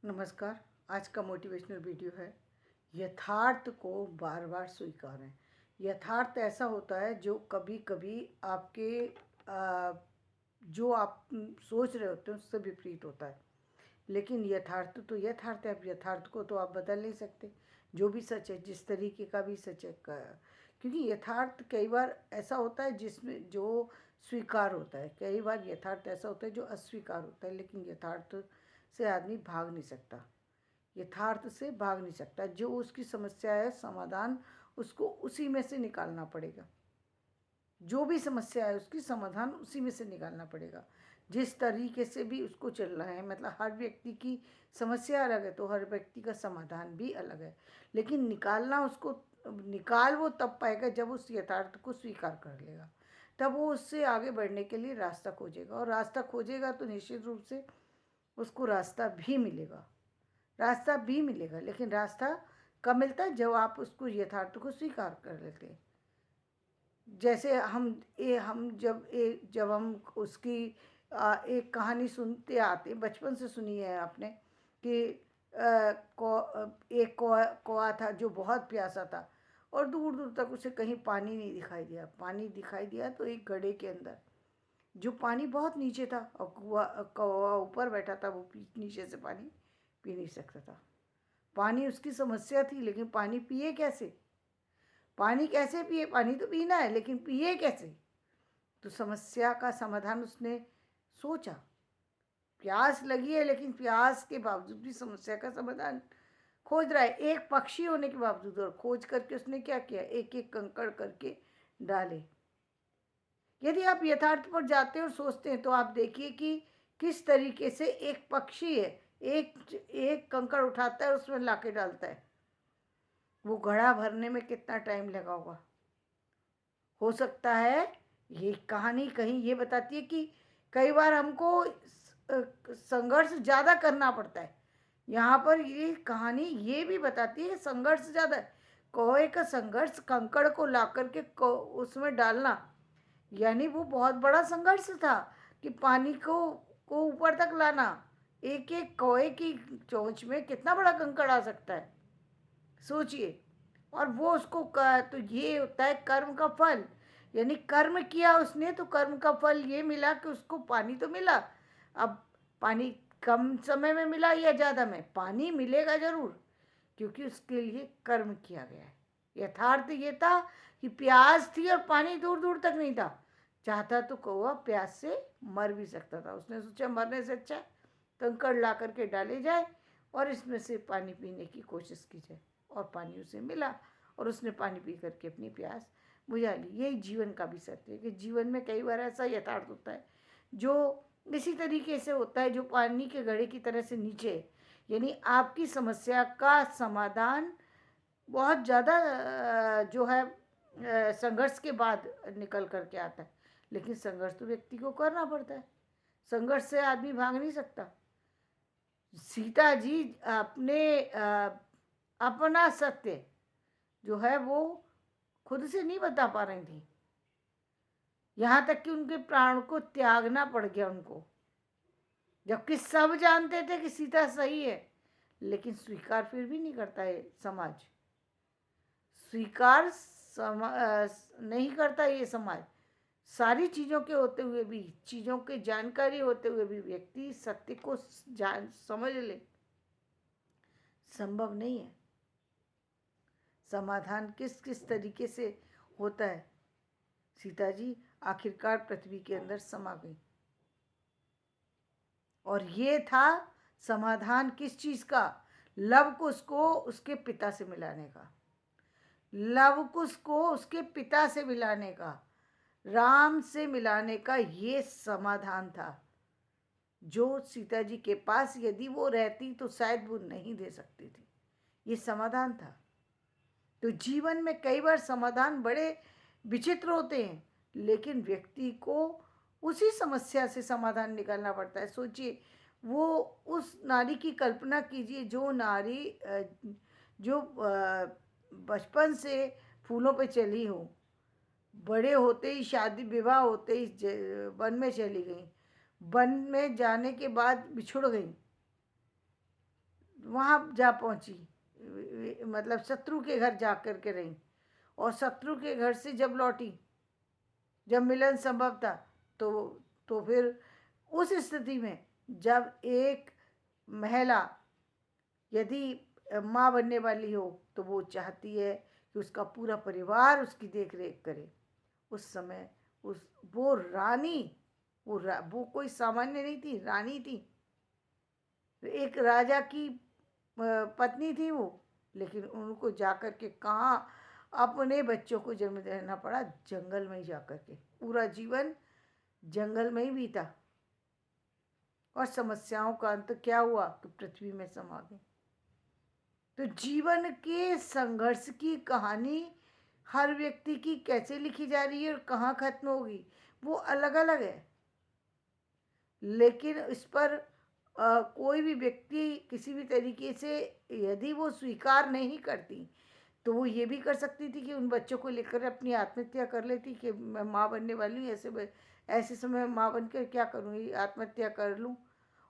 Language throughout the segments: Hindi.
नमस्कार। आज का मोटिवेशनल वीडियो है यथार्थ को बार बार स्वीकारें। यथार्थ ऐसा होता है जो कभी कभी आपके जो आप सोच रहे होते हैं उससे विपरीत होता है। लेकिन यथार्थ तो यथार्थ है। अब यथार्थ को तो आप बदल नहीं सकते। जो भी सच है, जिस तरीके का भी सच है क्योंकि यथार्थ कई बार ऐसा होता है जिसमें जो स्वीकार होता है, कई बार यथार्थ ऐसा होता है जो अस्वीकार होता है। लेकिन यथार्थ से आदमी भाग नहीं सकता। यथार्थ से भाग नहीं सकता। जो उसकी समस्या है, समाधान उसको उसी में से निकालना पड़ेगा। जो भी समस्या है उसकी समाधान उसी में से निकालना पड़ेगा। जिस तरीके से भी उसको चलना है, मतलब हर व्यक्ति की समस्या अलग है तो हर व्यक्ति का समाधान भी अलग है। लेकिन निकालना उसको निकाल वो तब पाएगा जब उस यथार्थ को स्वीकार कर लेगा। तब वो उससे आगे बढ़ने के लिए रास्ता खोजेगा, और रास्ता खोजेगा तो निश्चित रूप से उसको रास्ता भी मिलेगा। रास्ता भी मिलेगा, लेकिन रास्ता कब मिलता है? जब आप उसको यथार्थ को स्वीकार कर लेते हैं। जैसे जब हम उसकी एक कहानी सुनते आते, बचपन से सुनी है आपने कि एक कौआ था जो बहुत प्यासा था, और दूर दूर तक उसे कहीं पानी नहीं दिखाई दिया। पानी दिखाई दिया तो एक घड़े के अंदर, जो पानी बहुत नीचे था, और कौआ ऊपर बैठा था। वो नीचे से पानी पी नहीं सकता था। पानी उसकी समस्या थी, लेकिन पानी पिए कैसे? पानी कैसे पिए? पानी तो पीना है, लेकिन पिए कैसे? तो समस्या का समाधान उसने सोचा। प्यास लगी है, लेकिन प्यास के बावजूद भी समस्या का समाधान खोज रहा है। एक पक्षी होने के बावजूद, और खोज करके उसने क्या किया? एक एक कंकड़ करके डाले। यदि आप यथार्थ पर जाते हैं और सोचते हैं तो आप देखिए कि किस तरीके से एक पक्षी है, एक एक कंकड़ उठाता है, उसमें लाके डालता है। वो घड़ा भरने में कितना टाइम लगा होगा? हो सकता है ये कहानी कहीं ये बताती है कि कई बार हमको संघर्ष ज़्यादा करना पड़ता है। यहाँ पर ये कहानी ये भी बताती है संघर्ष ज़्यादा है। कोए का संघर्ष, कंकड़ को ला करके उसमें डालना, यानी वो बहुत बड़ा संघर्ष था कि पानी को ऊपर तक लाना। एक एक कोए की चोंच में कितना बड़ा कंकड़ आ सकता है, सोचिए। और वो उसको तो ये होता है कर्म का फल। यानी कर्म किया उसने तो कर्म का फल ये मिला कि उसको पानी तो मिला। अब पानी कम समय में मिला या ज़्यादा में, पानी मिलेगा ज़रूर, क्योंकि उसके लिए कर्म किया गया है। यथार्थ ये था कि प्यास थी और पानी दूर दूर तक नहीं था। चाहता तो कौवा प्यास से मर भी सकता था। उसने सोचा मरने से अच्छा कंकड़ ला करके डाले जाए और इसमें से पानी पीने की कोशिश की जाए। और पानी उसे मिला, और उसने पानी पी करके अपनी प्यास बुझा ली। यही जीवन का भी सत्य है कि जीवन में कई बार ऐसा यथार्थ होता है जो इसी तरीके से होता है, जो पानी के घड़े की तरह से नीचे है। यानी आपकी समस्या का समाधान बहुत ज़्यादा जो है संघर्ष के बाद निकल करके आता है। लेकिन संघर्ष तो व्यक्ति को करना पड़ता है। संघर्ष से आदमी भाग नहीं सकता। सीता जी अपने अपना सत्य जो है वो खुद से नहीं बता पा रही थी। यहाँ तक कि उनके प्राण को त्यागना पड़ गया उनको, जबकि सब जानते थे कि सीता सही है। लेकिन स्वीकार फिर भी नहीं करता है समाज। स्वीकार नहीं करता ये समाज। सारी चीज़ों के होते हुए भी, चीज़ों की जानकारी होते हुए भी व्यक्ति सत्य को समझ ले, संभव नहीं है। समाधान किस किस तरीके से होता है? सीता जी आखिरकार पृथ्वी के अंदर समा गई, और ये था समाधान किस चीज़ का? लव कुश को उसके पिता से मिलाने का। लव कुश को उसके पिता से मिलाने का, राम से मिलाने का, ये समाधान था जो सीता जी के पास यदि वो रहती तो शायद वो नहीं दे सकती थी। ये समाधान था। तो जीवन में कई बार समाधान बड़े विचित्र होते हैं, लेकिन व्यक्ति को उसी समस्या से समाधान निकालना पड़ता है। सोचिए, वो उस नारी की कल्पना कीजिए जो नारी जो बचपन से फूलों पे चली हो, बड़े होते ही शादी विवाह होते ही वन में चली गई, वन में जाने के बाद बिछुड़ गई, वहाँ जा पहुँची, मतलब शत्रु के घर जा कर के रही, और शत्रु के घर से जब लौटी, जब मिलन संभव था, तो फिर उस स्थिति में जब एक महिला यदि माँ बनने वाली हो तो वो चाहती है कि उसका पूरा परिवार उसकी देख रेख करे। उस समय वो रानी, वो कोई सामान्य नहीं थी, रानी थी, एक राजा की पत्नी थी वो, लेकिन उनको जाकर के कहाँ अपने बच्चों को जन्म देना पड़ा, जंगल में ही जाकर के, पूरा जीवन जंगल में ही बीता। और समस्याओं का अंत क्या हुआ कि पृथ्वी में समा गई। तो जीवन के संघर्ष की कहानी हर व्यक्ति की कैसे लिखी जा रही है और कहाँ खत्म होगी वो अलग अलग है, लेकिन इस पर कोई भी व्यक्ति किसी भी तरीके से यदि वो स्वीकार नहीं करती तो वो ये भी कर सकती थी कि उन बच्चों को लेकर अपनी आत्महत्या कर लेती कि मैं माँ बनने वाली हूँ, ऐसे समय माँ बनकर क्या करूँगी, आत्महत्या कर लूँ।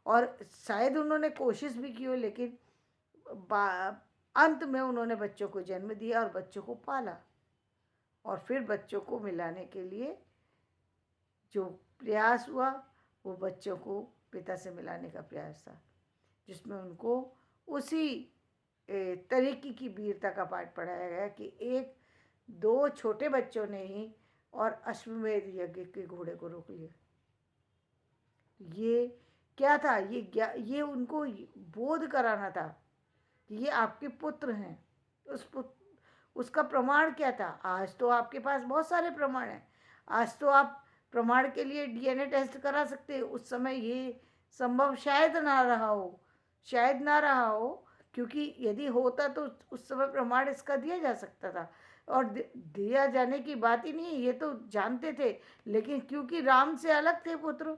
और शायद उन्होंने कोशिश भी की हो, लेकिन अंत में उन्होंने बच्चों को जन्म दिया और बच्चों को पाला, और फिर बच्चों को मिलाने के लिए जो प्रयास हुआ वो बच्चों को पिता से मिलाने का प्रयास था, जिसमें उनको उसी तरीके की वीरता का पाठ पढ़ाया गया कि एक दो छोटे बच्चों ने ही और अश्वमेध यज्ञ के घोड़े को रोक लिया। ये क्या था, ये उनको बोध कराना था कि ये आपके पुत्र हैं। उसका प्रमाण क्या था? आज तो आपके पास बहुत सारे प्रमाण हैं, आज तो आप प्रमाण के लिए डीएनए टेस्ट करा सकते हैं। उस समय ये संभव शायद ना रहा हो, क्योंकि यदि होता तो उस समय प्रमाण इसका दिया जा सकता था, और दिया जाने की बात ही नहीं, ये तो जानते थे, लेकिन क्योंकि राम से अलग थे पुत्र,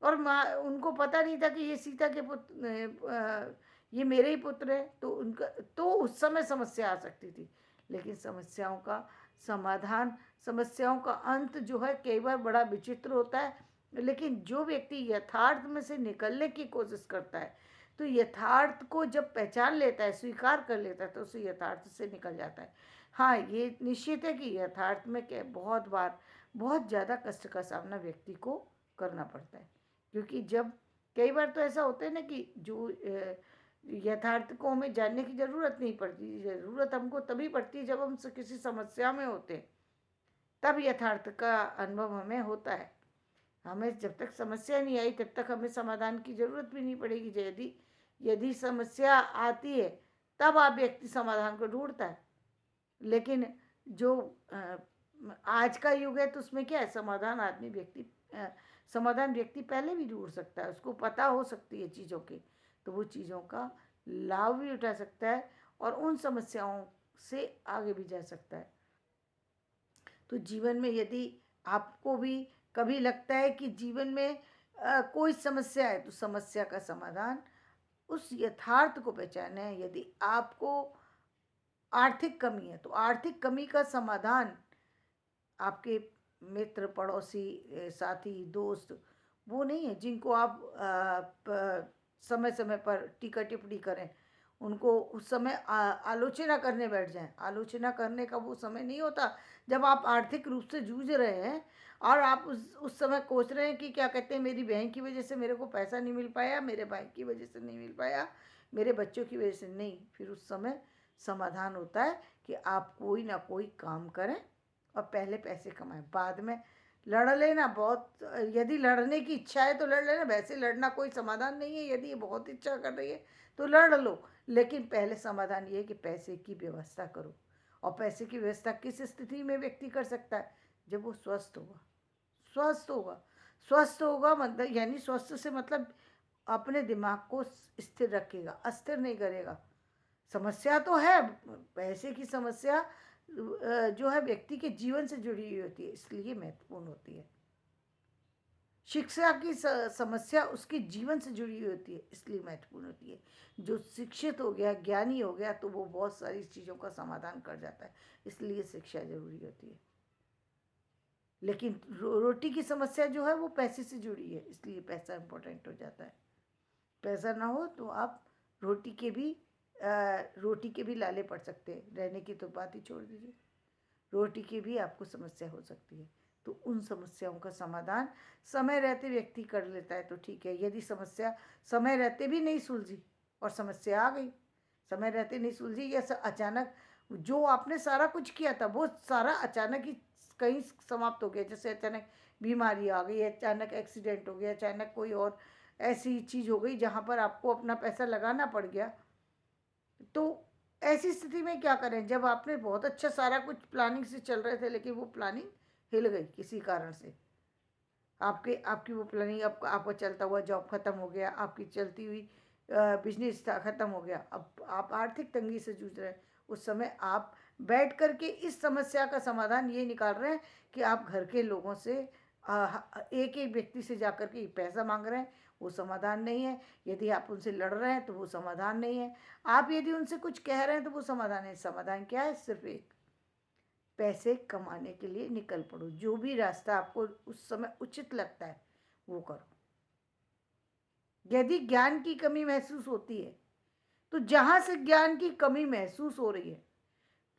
और माँ उनको पता नहीं था कि ये सीता के पुत्र, ये मेरे ही पुत्र है, तो उस समय समस्या आ सकती थी। लेकिन समस्याओं का समाधान, समस्याओं का अंत जो है कई बार बड़ा विचित्र होता है, लेकिन जो व्यक्ति यथार्थ में से निकलने की कोशिश करता है तो यथार्थ को जब पहचान लेता है, स्वीकार कर लेता है, तो उसे यथार्थ से निकल जाता है। हाँ, ये निश्चित है कि यथार्थ में बहुत बार बहुत ज़्यादा कष्ट का सामना व्यक्ति को करना पड़ता है, क्योंकि जब कई बार तो ऐसा होता है ना कि जो यथार्थ को हमें जानने की ज़रूरत नहीं पड़ती, ज़रूरत हमको तभी पड़ती है जब हम किसी समस्या में होते हैं, तब यथार्थ का अनुभव हमें होता है। हमें जब तक समस्या नहीं आई तब तक हमें समाधान की ज़रूरत भी नहीं पड़ेगी। यदि समस्या आती है तब आप व्यक्ति समाधान को ढूंढता है, लेकिन जो आज का युग है तो उसमें क्या है, समाधान व्यक्ति पहले भी ढूंढ सकता है, उसको पता हो सकती है चीज़ों की, तो वो चीज़ों का लाभ भी उठा सकता है और उन समस्याओं से आगे भी जा सकता है। तो जीवन में यदि आपको भी कभी लगता है कि जीवन में कोई समस्या है, तो समस्या का समाधान उस यथार्थ को पहचाने। यदि आपको आर्थिक कमी है तो आर्थिक कमी का समाधान आपके मित्र, पड़ोसी, साथी, दोस्त वो नहीं है जिनको आप समय समय पर टीका टिप्पणी करें, उनको उस समय आलोचना करने बैठ जाएं। आलोचना करने का वो समय नहीं होता जब आप आर्थिक रूप से जूझ रहे हैं और आप उस समय सोच रहे हैं कि क्या कहते हैं, मेरी बहन की वजह से मेरे को पैसा नहीं मिल पाया, मेरे भाई की वजह से नहीं मिल पाया, मेरे बच्चों की वजह से नहीं। फिर उस समय समाधान होता है कि आप कोई ना कोई काम करें और पहले पैसे कमाएं, बाद में लड़ लेना। यदि लड़ने की इच्छा है तो लड़ लेना, वैसे लड़ना कोई समाधान नहीं है। यदि ये बहुत इच्छा कर रही है तो लड़ लो, लेकिन पहले समाधान ये है कि पैसे की व्यवस्था करो। और पैसे की व्यवस्था किस स्थिति में व्यक्ति कर सकता है? जब वो स्वस्थ होगा। स्वस्थ होगा मतलब, यानी स्वस्थ से मतलब अपने दिमाग को स्थिर रखेगा, अस्थिर नहीं करेगा। समस्या तो है, पैसे की समस्या जो है व्यक्ति के जीवन से जुड़ी हुई होती है, इसलिए महत्वपूर्ण होती है। शिक्षा की समस्या उसके जीवन से जुड़ी हुई होती है, इसलिए महत्वपूर्ण होती है। जो शिक्षित हो गया, ज्ञानी हो गया, तो वो बहुत सारी चीज़ों का समाधान कर जाता है, इसलिए शिक्षा जरूरी होती है। लेकिन रोटी की समस्या जो है वो पैसे से जुड़ी है, इसलिए पैसा इम्पोर्टेंट हो जाता है। पैसा ना हो तो आप रोटी के भी लाले पड़ सकते हैं, रहने की तो बात ही छोड़ दीजिए, रोटी की भी आपको समस्या हो सकती है। तो उन समस्याओं का समाधान समय रहते व्यक्ति कर लेता है तो ठीक है। यदि समस्या समय रहते भी नहीं सुलझी और समस्या आ गई, समय रहते नहीं सुलझी या अचानक जो आपने सारा कुछ किया था वो सारा अचानक ही कहीं समाप्त हो गया, जैसे अचानक बीमारी आ गई, अचानक एक्सीडेंट हो गया, अचानक कोई और ऐसी चीज़ हो गई जहाँ पर आपको अपना पैसा लगाना पड़ गया, तो ऐसी स्थिति में क्या करें? जब आपने बहुत अच्छा सारा कुछ प्लानिंग से चल रहे थे लेकिन वो प्लानिंग हिल गई किसी कारण से, आपकी वो प्लानिंग, आपका चलता हुआ जॉब खत्म हो गया, आपकी चलती हुई बिजनेस था खत्म हो गया, अब आप आर्थिक तंगी से जूझ रहे हैं। उस समय आप बैठ कर के इस समस्या का समाधान ये निकाल रहे हैं कि आप घर के लोगों से एक एक व्यक्ति से जाकर के पैसा मांग रहे हैं, वो समाधान नहीं है। यदि आप उनसे लड़ रहे हैं तो वो समाधान नहीं है। आप यदि उनसे कुछ कह रहे हैं तो वो समाधान है। समाधान क्या है? सिर्फ एक, पैसे कमाने के लिए निकल पड़ो। जो भी रास्ता आपको उस समय उचित लगता है वो करो। यदि ज्ञान की कमी महसूस होती है तो जहां से ज्ञान की कमी महसूस हो रही है,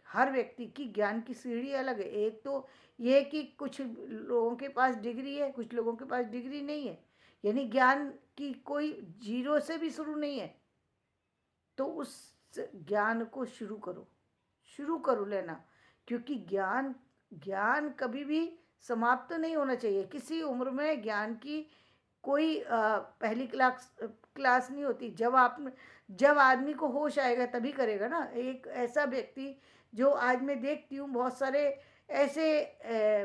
हर व्यक्ति की ज्ञान की सीढ़ी अलग है। एक तो ये कि कुछ लोगों के पास डिग्री है, कुछ लोगों के पास डिग्री नहीं है, यानी ज्ञान की कोई जीरो से भी शुरू नहीं है। तो उस ज्ञान को शुरू करो लेना, क्योंकि ज्ञान ज्ञान कभी भी समाप्त नहीं होना चाहिए। किसी उम्र में ज्ञान की कोई पहली क्लास नहीं होती। जब आदमी को होश आएगा तभी करेगा ना। एक ऐसा व्यक्ति जो आज मैं देखती हूँ बहुत सारे ऐसे